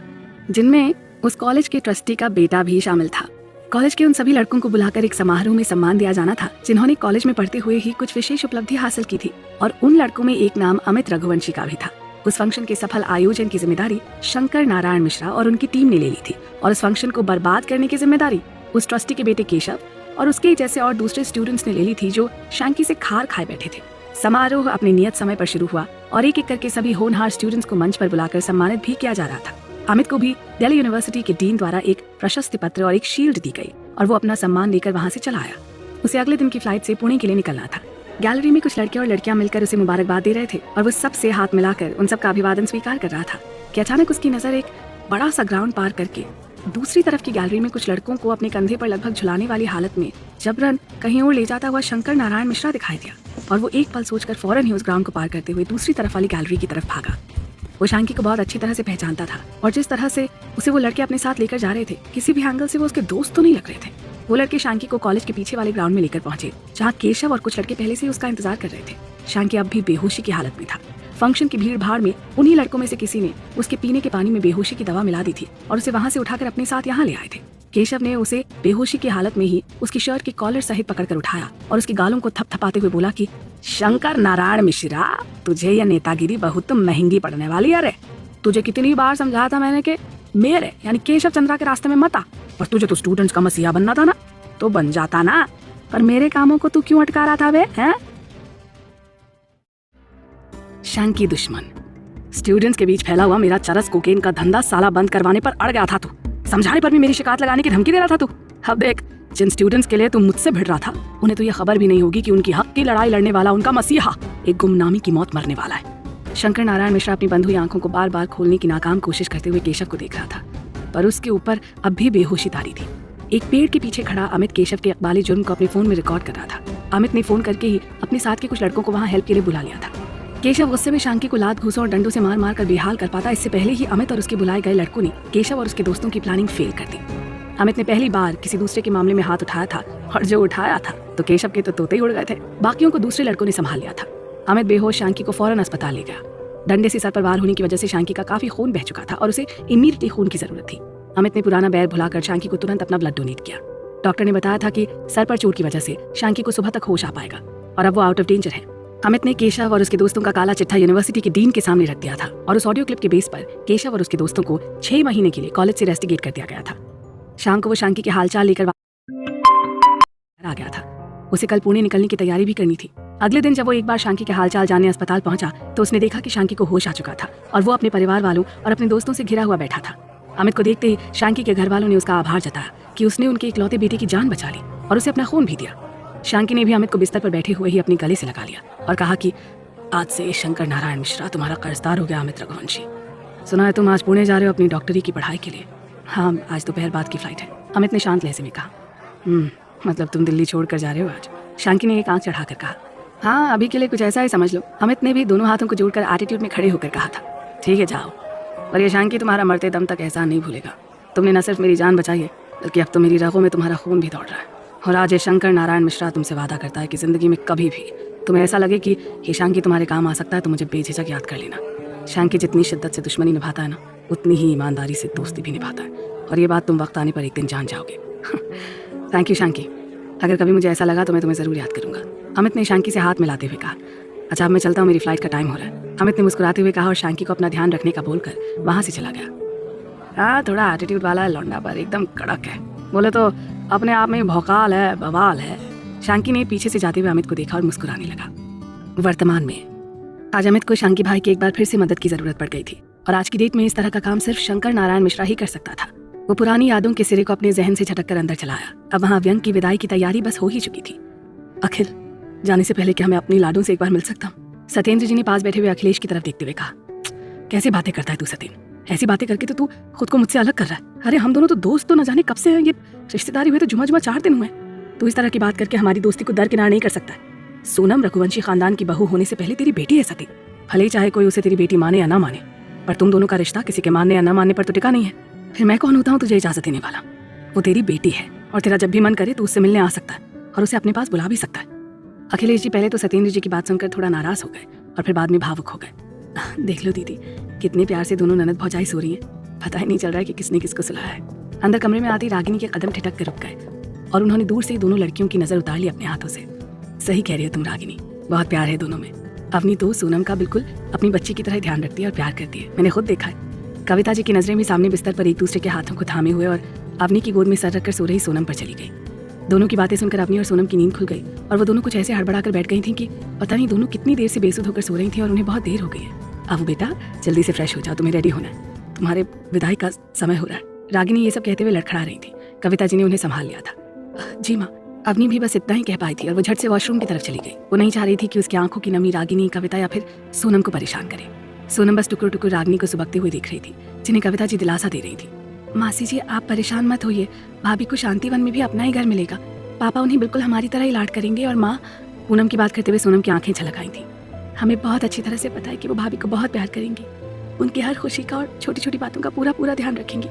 जिनमें उस कॉलेज के ट्रस्टी का बेटा भी शामिल था। कॉलेज के उन सभी लड़कों को बुलाकर एक समारोह में सम्मान दिया जाना था जिन्होंने कॉलेज में पढ़ते हुए ही कुछ विशेष उपलब्धि हासिल की थी, और उन लड़कों में एक नाम अमित रघुवंशी का भी था। उस फंक्शन के सफल आयोजन की जिम्मेदारी शंकर नारायण मिश्रा और उनकी टीम ने ले ली थी, और उस फंक्शन को बर्बाद करने की जिम्मेदारी उस ट्रस्टी के बेटे केशव और उसके जैसे और दूसरे स्टूडेंट्स ने ले ली थी जो शांकी से खार खाए बैठे थे। समारोह अपने नियत समय पर शुरू हुआ और एक एक करके सभी होनहार स्टूडेंट्स को मंच पर बुलाकर सम्मानित भी किया जा रहा था। अमित को भी दिल्ली यूनिवर्सिटी के डीन द्वारा एक प्रशस्ति पत्र और एक शील्ड दी गई और वो अपना सम्मान लेकर वहां से चला आया। उसे अगले दिन की फ्लाइट से पुणे के लिए निकलना था। गैलरी में कुछ लड़के और लड़कियां मिलकर उसे मुबारकबाद दे रहे थे और वो सबसे हाथ मिलाकर उन सबका अभिवादन स्वीकार कर रहा था कि अचानक उसकी नजर एक बड़ा सा ग्राउंड पार करके दूसरी तरफ की गैलरी में कुछ लड़कों को अपने कंधे पर लगभग झुलाने वाली हालत में जबरन कहीं और ले जाता हुआ शंकर नारायण मिश्रा दिखाई दिया, और वो एक पल सोचकर फौरन ही उस ग्राउंड को पार करते हुए दूसरी तरफ वाली गैलरी की तरफ भागा। वो शांकी को बहुत अच्छी तरह से पहचानता था और जिस तरह से उसे वो लड़के अपने साथ लेकर जा रहे थे, किसी भी एंगल से वो उसके दोस्त तो नहीं लग रहे थे। वो लड़के शांकी को कॉलेज के पीछे वाले ग्राउंड में लेकर पहुंचे जहाँ केशव और कुछ लड़के पहले से उसका इंतजार कर रहे थे। शांकी अब भी बेहोशी की हालत में था। फंक्शन की भीड़ भाड़ में उन्हीं लड़कों में से किसी ने उसके पीने के पानी में बेहोशी की दवा मिला दी थी और उसे वहां से उठाकर अपने साथ यहाँ ले आए थे। केशव ने उसे बेहोशी की हालत में ही उसकी शर्ट की कॉलर सहित पकड़कर उठाया और उसके गालों को थपथपाते हुए बोला कि शंकर नारायण मिश्रा, तुझे यह नेतागिरी बहुत महंगी पड़ने वाली है रे। तुझे कितनी बार समझाया था मैंने कि मेरे यानी केशव चंद्रा के रास्ते में मत आ, पर तुझे तो स्टूडेंट्स का मसीहा बनना था ना, तो बन जाता ना, पर मेरे कामों को तू क्यों अटका रहा था बे, हैं? शांकी दुश्मन, स्टूडेंट्स के बीच फैला हुआ मेरा चरस कोकेन का धंधा साला बंद करवाने पर अड़ गया था तू, समझाने पर भी मेरी शिकायत लगाने की धमकी दे रहा था तू। अब देख, जिन स्टूडेंट्स के लिए तू मुझसे भिड़ रहा था उन्हें तो यह खबर भी नहीं होगी कि उनकी हक की लड़ाई लड़ने वाला उनका मसीहा एक गुमनामी की मौत मरने वाला है। शंकर नारायण मिश्रा अपनी बंद हुई आंखों को बार बार खोलने की नाकाम कोशिश करते हुए केशव को देख रहा था, पर उसके ऊपर अब भी बेहोशी तारी थी। एक पेड़ के पीछे खड़ा अमित केशव के इकबाली जुर्म को अपने फोन में रिकॉर्ड कर रहा था। अमित ने फोन करके ही अपने साथ के कुछ लड़कों को वहां हेल्प के लिए बुला लिया था। केशव गुस्से में शांकी को लात घूसों और डंडों से मार मार कर बेहाल कर पाता, इससे पहले ही अमित और उसके बुलाए गए लड़कों ने केशव और उसके दोस्तों की प्लानिंग फेल कर दी। अमित ने पहली बार किसी दूसरे के मामले में हाथ उठाया था और जो उठाया था तो केशव के तो तोते ही उड़ गए थे। बाकियों को दूसरे लड़कों ने संभाल लिया था। अमित बेहोश शांकी को फौरन अस्पताल ले गया। डंडे से सर पर वार होने की वजह से शांकी का काफी खून बह चुका था और उसे इमीडिएटली खून की जरूरत थी। अमित ने पुराना बैर भुलाकर शांकी को तुरंत अपना ब्लड डोनेट किया। डॉक्टर ने बताया था कि सर पर चोट की वजह से शांकी को सुबह तक होश आ पाएगा और अब वो आउट ऑफ डेंजर है। अमित ने केशव और उसके दोस्तों का काला चिट्ठा यूनिवर्सिटी के डीन के सामने रख दिया था और उस ऑडियो क्लिप के बेस पर केशव और उसके दोस्तों को 6 महीने के लिए कॉलेज से रेस्टिगेट कर दिया गया था। शाम को वो शांकी के हालचाल लेकर आ गया था। उसे कल पुणे निकलने की तैयारी भी करनी थी। अगले दिन जब वो एक बार शांकी के हालचाल जानने अस्पताल पहुंचा तो उसने देखा कि शांकी को होश आ चुका था और वो अपने परिवार वालों और अपने दोस्तों से घिरा हुआ बैठा था। अमित को देखते ही शांकी के घर वालों ने उसका आभार जताया कि उसने उनके इकलौते बेटे की जान बचा ली और उसे अपना खून भी दिया। शांकी ने भी अमित को बिस्तर पर बैठे हुए ही अपने गले से लगा लिया और कहा कि आज से शंकर नारायण मिश्रा तुम्हारा कर्जदार हो गया अमित रघुवंशी। सुना है तुम आज पुणे जा रहे हो अपनी डॉक्टरी की पढ़ाई के लिए। हाँ, आज दोपहर बाद की फ्लाइट है, अमित ने शांत लहजे में कहा। मतलब तुम दिल्ली छोड़ कर जा रहे हो आज? शांकी ने एक आंख चढ़ाकर कहा। हाँ, अभी के लिए कुछ ऐसा ही समझ लो, अमित ने भी दोनों हाथों को जोड़कर एटीट्यूड में खड़े होकर कहा था। ठीक है जाओ, पर यह शांकी तुम्हारा मरते दम तक एहसान नहीं भूलेगा। तुमने न सिर्फ मेरी जान बचाई है बल्कि अब तो मेरी रगों में तुम्हारा खून भी दौड़ रहा है। और आज ये शंकर नारायण मिश्रा तुमसे वादा करता है कि जिंदगी में कभी भी तुम्हें ऐसा लगे कि ये शांकी तुम्हारे काम आ सकता है तो मुझे बेझिझक याद कर लेना। शांकी जितनी शिद्दत से दुश्मनी निभाता है ना, उतनी ही ईमानदारी से दोस्ती भी निभाता है, और ये बात तुम वक्त आने पर एक दिन जान जाओगे। थैंक यू शांकी, अगर कभी मुझे ऐसा लगा तो मैं तुम्हें जरूर याद करूंगा। अमित ने शांकी से हाथ मिलाते हुए कहा। अच्छा, अब मैं चलता हूँ, मेरी फ्लाइट का टाइम हो रहा है। अमित ने मुस्कुराते हुए कहा और शांकी को अपना ध्यान रखने का बोलकर वहां से चला गया। हाँ, थोड़ा एटीट्यूड वाला है लौंडा, पर एकदम कड़क है। बोले तो अपने आप में भौकाल है, बवाल है। शांकी ने पीछे से जाते हुए अमित को देखा और मुस्कुराने लगा। वर्तमान में आज अमित को शांकी भाई की एक बार फिर से मदद की जरूरत पड़ गई थी और आज की डेट में इस तरह का काम सिर्फ शंकर नारायण मिश्रा ही कर सकता था। वो पुरानी यादों के सिरे को अपने जहन से झटक कर अंदर चलाया। अब वहाँ व्यंग की विदाई की तैयारी बस हो ही चुकी थी। अखिल, जाने से पहले क्या मैं अपनी लाडों से एक बार मिल सकता हूँ? सत्येंद्र जी ने पास बैठे हुए अखिलेश की तरफ देखते हुए कहा। कैसे बातें करता है तू सत्येंद्र, ऐसी बातें करके तो तू खुद को मुझसे अलग कर रहा है। अरे हम दोनों तो दोस्त तो न जाने कब से हैं, ये रिश्तेदारी हुए तो जुमा जुमा 4 दिन हुए। तू इस तरह की बात करके हमारी दोस्ती को दरकिनार नहीं कर सकता है। सोनम रघुवंशी खानदान की बहू होने से पहले तेरी बेटी है सत्येंद्र। भले ही चाहे कोई उसे तेरी बेटी माने या ना माने, पर तुम दोनों का रिश्ता किसी के मानने या ना मानने पर तो टिका नहीं है। फिर मैं कौन होता हूँ तुझे इजाजत देने वाला? वो तेरी बेटी है और तेरा जब भी मन करे तो उससे मिलने आ सकता है और उसे अपने पास बुला भी सकता है। अखिलेश जी पहले तो सत्येंद्र जी की बात सुनकर थोड़ा नाराज हो गए और फिर बाद में भावुक हो गए। देख लो दीदी, कितने प्यार से दोनों ननद भौजाई सो रही हैं। पता ही नहीं चल रहा है कि किसने किसको सुलाया है। अंदर कमरे में आती रागिनी के कदम ठिठक कर रुक गए और उन्होंने दूर से ही दोनों लड़कियों की नजर उतार ली अपने हाथों से। सही कह रही हो तुम रागिनी, बहुत प्यार है दोनों में। अवनी तो सोनम का बिल्कुल अपनी बच्ची की तरह ध्यान रखती है और प्यार करती है, मैंने खुद देखा है। कविता जी की नजरें भी सामने बिस्तर पर एक दूसरे के हाथों को थामे हुए और अवनी की गोद में सर रखकर सो रही सोनम पर चली गई। दोनों की बातें सुनकर अवनी और सोनम की नींद खुल गई और वो दोनों कुछ ऐसे हड़बड़ा कर बैठ गई थी कि पता नहीं दोनों कितनी देर से बेसुध होकर सो रही थी और उन्हें बहुत देर हो गई है। अब बेटा जल्दी से फ्रेश हो जाओ, तुम्हें रेडी होना है, तुम्हारे विदाई का समय हो रहा है। रागिनी ये सब कहते हुए लड़खड़ा रही थी। कविता जी ने उन्हें संभाल लिया था। जी माँ। अवनी भी बस इतना ही कह पाई थी और वो झट से वॉशरूम की तरफ चली गई। वो नहीं चाह रही थी कि उसकी आंखों की नमी रागिनी, कविता या फिर सोनम को परेशान करे। सोनम बस टुकुर टुकुर रागिनी को सुबकते हुए देख रही थी, जिन्हें कविता जी दिलासा दे रही थी। मासी जी आप परेशान मत होइए, भाभी को शांतिवन में भी अपना ही घर मिलेगा। पापा उन्हें बिल्कुल हमारी तरह ही लाड करेंगे। और माँ, पूनम की बात करते हुए सोनम की आंखें छलक आई थी। हमें बहुत अच्छी तरह से पता है कि वो भाभी को बहुत प्यार करेंगी, उनकी हर खुशी का और छोटी छोटी बातों का पूरा पूरा ध्यान रखेंगी,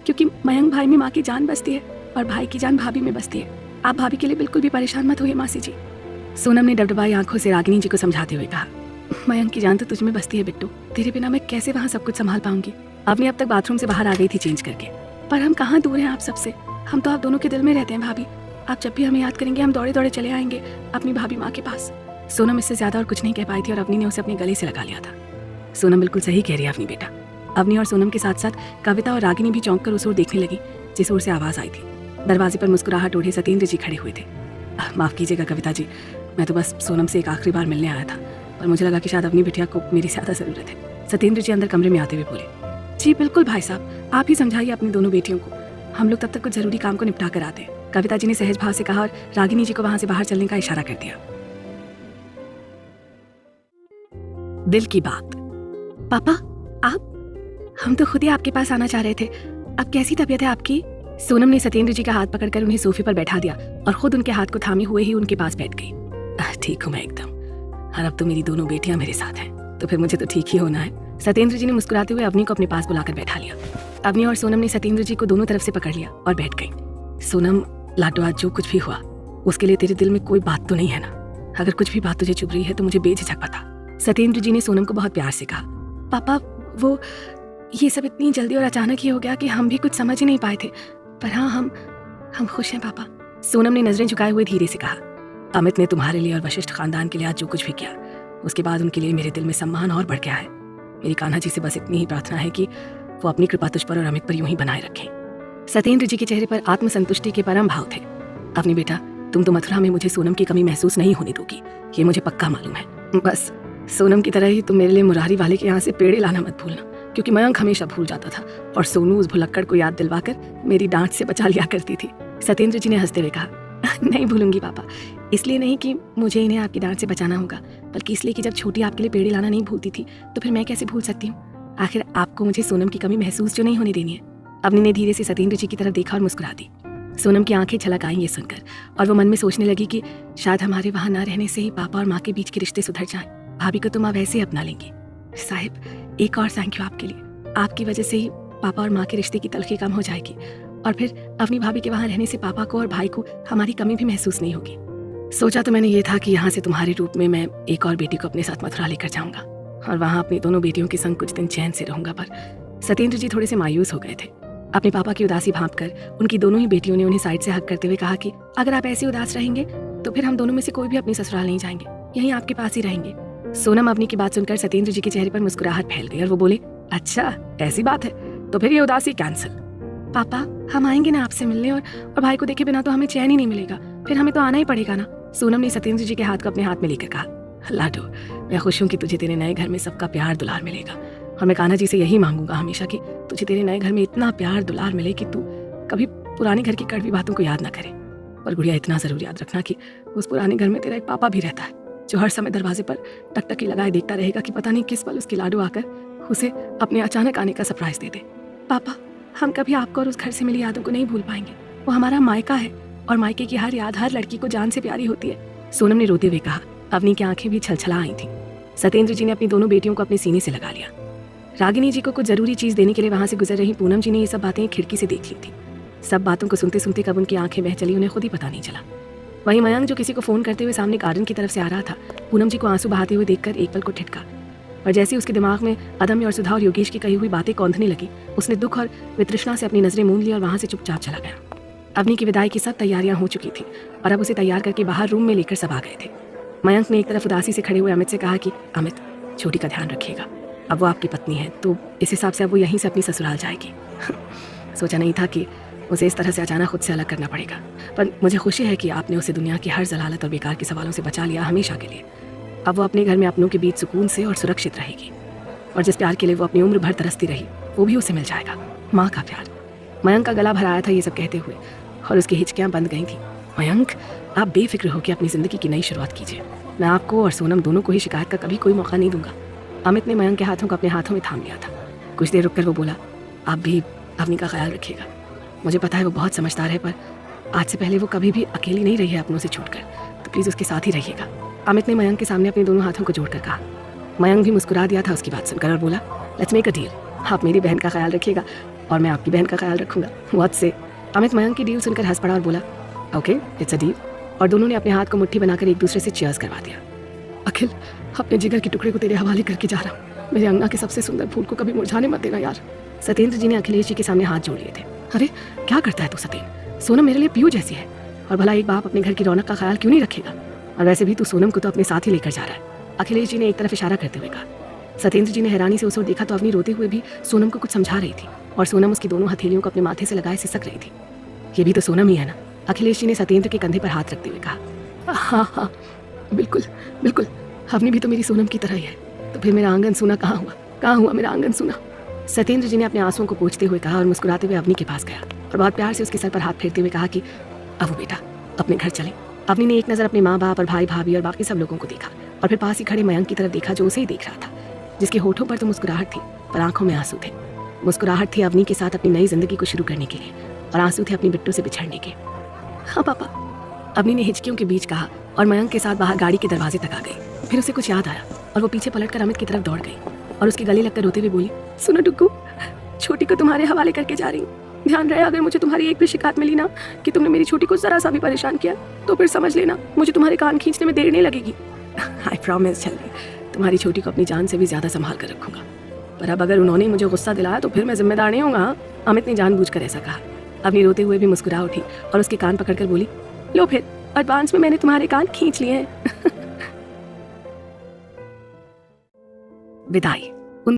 क्योंकि मयंक भाई में माँ की जान बसती है और भाई की जान भाभी में बसती है। आप भाभी के लिए बिल्कुल भी परेशान मत होइए मासी जी। सोनम ने डबडबाई आंखों से रागिनी जी को समझाते हुए कहा। मयंक की जान तो तुझ में बसती है बिट्टू, तेरे बिना मैं कैसे वहाँ सब कुछ संभाल पाऊंगी। अवनी अब तक बाथरूम से बाहर आ गई थी चेंज करके। पर हम कहाँ दूर हैं आप सबसे, हम तो आप दोनों के दिल में रहते हैं भाभी। आप जब भी हमें याद करेंगे हम दौड़े दौड़े चले आएंगे अपनी भाभी माँ के पास। सोनम इससे ज्यादा और कुछ नहीं कह पाई थी और अवनी ने उसे अपने गले से लगा लिया था। सोनम बिल्कुल सही कह रही है अवनी बेटा। अवनी और सोनम के साथ साथ कविता और रागिनी भी चौंक कर उस ओर देखने लगी जिस ओर से आवाज आई थी। दरवाजे पर मुस्कुराहट ओढ़े सत्येंद्र जी खड़े हुए थे। माफ कीजिएगा कविता जी, मैं तो बस सोनम से एक आखिरी बार मिलने आया था, पर मुझे लगा कि शायद अवनी बिटिया को मेरी ज्यादा जरूरत है। सत्येंद्र जी अंदर कमरे में आते हुए बोले। जी बिल्कुल भाई साहब, आप ही समझाइए अपनी दोनों बेटियों को, हम लोग तब तक कुछ जरूरी काम को निपटा कर आते हैं। कविता जी ने सहज भाव से कहा और रागिनी जी को वहां से बाहर चलने का इशारा कर दिया। दिल की बात। पापा आप, हम तो खुद ही आपके पास आना चाह रहे थे। अब कैसी तबीयत है आपकी? सोनम ने सत्येंद्र जी का हाथ पकड़कर उन्हें सोफे पर बैठा दिया और खुद उनके हाथ को थामे हुए ही उनके पास बैठ गई। ठीक हूँ मैं एकदम, और अब तो मेरी दोनों बेटियां मेरे साथ हैं, तो फिर मुझे तो ठीक ही होना है। सत्येंद्र जी ने मुस्कुराते हुए अवनी को अपने पास बुलाकर बैठा लिया। अवनी और सोनम ने सत्येंद्र जी को दोनों तरफ से पकड़ लिया और बैठ गई। सोनम लाडो, आज जो कुछ भी हुआ उसके लिए तेरे दिल में कोई बात तो नहीं है ना? अगर कुछ भी बात तुझे चुभ रही है तो मुझे बेझिझक बता। सत्येंद्र जी ने सोनम को बहुत प्यार से कहा। पापा वो ये सब इतनी जल्दी और अचानक ही हो गया कि हम भी कुछ समझ ही नहीं पाए थे, पर हाँ हम खुश हैं पापा। सोनम ने नजरें झुकाए हुए धीरे से कहा। अमित ने तुम्हारे लिए और वशिष्ठ खानदान के लिए आज जो कुछ भी किया उसके बाद उनके लिए मेरे दिल में सम्मान और बढ़ गया है। मेरी कान्हा जी से बस इतनी ही प्रार्थना है कि वो अपनी कृपा तुझ पर और अमित पर यूं ही बनाए रखें। सत्येंद्र जी के चेहरे पर आत्मसंतुष्टि के परम भाव थे। अपनी बेटा, तुम तो मथुरा में मुझे सोनम की कमी महसूस नहीं होने दोगी, ये मुझे पक्का मालूम है। बस सोनम की तरह ही तुम मेरे लिए मुरारी वाले के यहाँ से पेड़े लाना मत भूलना, क्योंकि मयंक हमेशा भूल जाता था और सोनू उस भुलक्कड़ को याद दिलवाकर मेरी डांट से बचा लिया करती थी। सत्येंद्र जी ने हंसते हुए कहा। नहीं भूलूंगी पापा, इसलिए नहीं कि मुझे इन्हें आपकी डांट से बचाना होगा, बल्कि इसलिए कि जब छोटी आपके लिए पेड़े लाना नहीं भूलती थी तो फिर मैं कैसे भूल सकती हूँ। आखिर आपको मुझे सोनम की कमी महसूस जो नहीं होने देनी है। अवनी ने धीरे से सत्येंद्र जी की तरफ देखा और मुस्कुरा दी। सोनम की आंखें छलक आई ये सुनकर और वो मन में सोचने लगी कि शायद हमारे वहाँ न रहने से ही पापा और माँ के बीच के रिश्ते सुधर जाएं। भाभी को तुम अब ऐसे ही अपना लेंगी। साहिब, एक और थैंक यू आपके लिए। आपकी वजह से ही पापा और माँ के रिश्ते की तलखी कम हो जाएगी और फिर अपनी भाभी के वहाँ रहने से पापा को और भाई को हमारी कमी भी महसूस नहीं होगी। सोचा तो मैंने ये था कि यहाँ से तुम्हारे रूप में मैं एक और बेटी को अपने साथ मथुरा लेकर जाऊंगा और वहाँ अपनी दोनों बेटियों के संग कुछ दिन चैन से रहूंगा। पर सत्येंद्र जी थोड़े से मायूस हो गए थे। अपने पापा की उदासी भांपकर उनकी दोनों ही बेटियों ने उन्हें साइड से हक करते हुए कहा कि अगर आप ऐसे उदास रहेंगे तो फिर हम दोनों में से कोई भी अपनी ससुराल नहीं जाएंगे, यहीं आपके पास ही रहेंगे। सोनम अवनी की बात सुनकर सत्येंद्र जी के चेहरे पर मुस्कुराहट फैल गई और वो बोले, अच्छा ऐसी बात है, तो फिर ये उदासी कैंसिल। पापा हम आएंगे ना आपसे मिलने, और भाई को देखे बिना तो हमें चैन ही नहीं मिलेगा, फिर हमें तो आना ही पड़ेगा ना। सोनम ने सत्येंद्र जी के हाथ को अपने हाथ में लेकर कहा, लाडो मैं खुश हूँ कि तुझे तेरे नए घर में सबका प्यार दुलार मिलेगा, और मैं कान्हा जी से यही मांगूंगा हमेशा कि तुझे तेरे नए घर में इतना प्यार दुलार मिले कि तू कभी पुराने घर की कड़वी बातों को याद ना करे। और गुड़िया इतना जरूर याद रखना कि उस पुराने घर में तेरा एक पापा भी रहता है, जो हर समय दरवाजे पर टकटकी लगाए देखता रहेगा कि पता नहीं किस पल उसकी लाडो आकर उसे अपने अचानक आने का सरप्राइज दे दे। पापा हम कभी आपको और उस घर से मिली यादों को नहीं भूल पाएंगे, वो हमारा मायका है, और मायके की हर याद हर लड़की को जान से प्यारी होती है। सोनम ने रोते हुए कहा। अवनी की आंखें भी छलछला आई थीं। सत्येंद्र जी ने अपनी दोनों बेटियों को अपने सीने से लगा लिया। रागिनी जी को कुछ जरूरी चीज देने के लिए वहां से गुजर रही पूनम जी ने ये सब बातें खिड़की से देख ली थी। सब बातों को सुनते सुनते कब उनकी आंखें बह चली उन्हें खुद ही पता नहीं चला। वहीं मयंक जो किसी को फोन करते हुए सामने गार्डन की तरफ से आ रहा था, पूनम जी को आंसू बहाते हुए देखकर एक पल को ठिठका, और जैसे उसके दिमाग में अदम्य और सुधा और योगेश की कही हुई बातें कौंधने लगी, उसने दुख और वितृष्णा से अपनी नजरें मूंद ली और वहां से चुपचाप चला गया। अवनी की विदाई की सब तैयारियां हो चुकी थी और अब उसे तैयार करके बाहर रूम में लेकर सब आ गए थे। मयंक ने एक तरफ उदासी से खड़े हुए अमित से कहा कि अमित छोटी का ध्यान रखिएगा, अब वो आपकी पत्नी है तो इस हिसाब से अब वो यहीं से अपनी ससुराल जाएगी। सोचा नहीं था कि उसे इस तरह से अचानक खुद से अलग करना पड़ेगा, पर मुझे खुशी है कि आपने उसे दुनिया की हर जलालत और बेकार के सवालों से बचा लिया हमेशा के लिए। अब वो अपने घर में अपनों के बीच सुकून से और सुरक्षित रहेगी, और जिस प्यार के लिए वो अपनी उम्र भर तरसती रही वो भी उसे मिल जाएगा, माँ का प्यार। मयंक का गला भर आया था ये सब कहते हुए, और उसकी हिचकियाँ बंद गई थी। मयंक आप बेफिक्र होकर अपनी जिंदगी की नई शुरुआत कीजिए, मैं आपको और सोनम दोनों को ही शिकायत का कभी कोई मौका नहीं दूंगा। अमित ने मयंक के हाथों को अपने हाथों में थाम लिया था। कुछ देर रुककर वो बोला, आप भी अवनी का ख्याल रखिएगा, मुझे पता है वो बहुत समझदार है, पर आज से पहले वो कभी भी अकेली नहीं रही है अपनों से छूटकर, तो प्लीज़ उसके साथ ही रहिएगा। अमित ने मयंक के सामने अपने दोनों हाथों को जोड़कर कहा। मयंक भी मुस्कुरा दिया था उसकी बात सुनकर और बोला, लेट्स मेक अ डील, आप मेरी बहन का ख्याल रखिएगा और मैं आपकी बहन का ख्याल रखूंगा। व्हाट से? अमित मयंक की डील सुनकर हंस पड़ा और बोला, ओके इट्स अ डील, और दोनों ने अपने हाथ को मुट्ठी बनाकर एक दूसरे से चीयर्स करवा दिया। अखिल अपने जिगर के टुकड़े को तेरे हवाले करके जा रहा हूँ, मेरे अंगना के सबसे सुंदर फूल को कभी मुरझाने मत देना यार। सत्येंद्र जी ने अखिलेश जी के सामने हाथ जोड़ लिए थे। अरे क्या करता है तू सत्येंद्र, सोनम मेरे लिए पीयू जैसी है, और भला एक बाप अपने घर की रौनक का ख्याल क्यों नहीं रखेगा, और वैसे भी तू सोनम को तो अपने साथ ही लेकर जा रहा है। अखिलेश जी ने एक तरफ इशारा करते हुए कहा। सत्येंद्र जी ने हैरानी से उस ओर देखा तो अवनी रोते हुए भी सोनम को कुछ समझा रही थी, और सोनम उसकी दोनों हथेलियों को अपने माथे से लगाए सिसक रही थी। ये भी तो सोनम ही है ना? अखिलेश जी ने सत्येंद्र के कंधे पर हाथ रखते हुए कहा। हाँ हाँ बिल्कुल बिल्कुल, अवनी भी तो मेरी सोनम की तरह ही है, तो फिर मेरा आंगन सुना कहाँ हुआ, कहाँ हुआ मेरा आंगन सुना? सत्येंद्र जी ने अपने आंसुओं को पोंछते हुए कहा और मुस्कुराते हुए अवनी के पास गया और बहुत प्यार से उसके सर पर हाथ फेरते हुए कहा कि अब बेटा अपने घर चले। अवनी ने एक नज़र अपने माँ बाप और भाई भाभी और बाकी सब लोगों को देखा और फिर पास ही खड़े मयंक की तरफ देखा जो उसे ही देख रहा था, जिसके होठों पर तो मुस्कुराहट थी पर आंखों में आंसू थे। मुस्कुराहट थी अवनी के साथ अपनी नई जिंदगी को शुरू करने के लिए, और आंसू थे अपनी बिट्टू से बिछड़ने के। हाँ पापा, अवनी ने हिचकियों के बीच कहा और मयंक के साथ बाहर गाड़ी के दरवाजे तक आ गई। फिर उसे कुछ याद आया और वो पीछे पलटकर अमित की तरफ दौड़ गई और उसके गले लगकर रोते हुए बोली, सुनो डुग्गू, छोटी को तुम्हारे हवाले करके जा रही हूँ, ध्यान रहे अगर मुझे तुम्हारी एक भी शिकायत मिली ना कि तुमने मेरी छोटी को जरा सा भी परेशान किया तो फिर समझ लेना मुझे तुम्हारे कान खींचने में देर नहीं लगेगी। आई प्रॉमिस छल्ली, तुम्हारी छोटी को अपनी जान से भी ज्यादा संभाल कर रखूंगा, पर अब अगर उन्होंने मुझे गुस्सा दिलाया तो फिर मैं जिम्मेदार नहीं होगा। अमित ने जानबूझकर ऐसा कहा। अवनी रोते हुए भी मुस्कुरा उठी और उसके कान पकड़कर बोली, लो फिर एडवांस में मैंने तुम्हारे कान खींच लिए हैं। विदाई।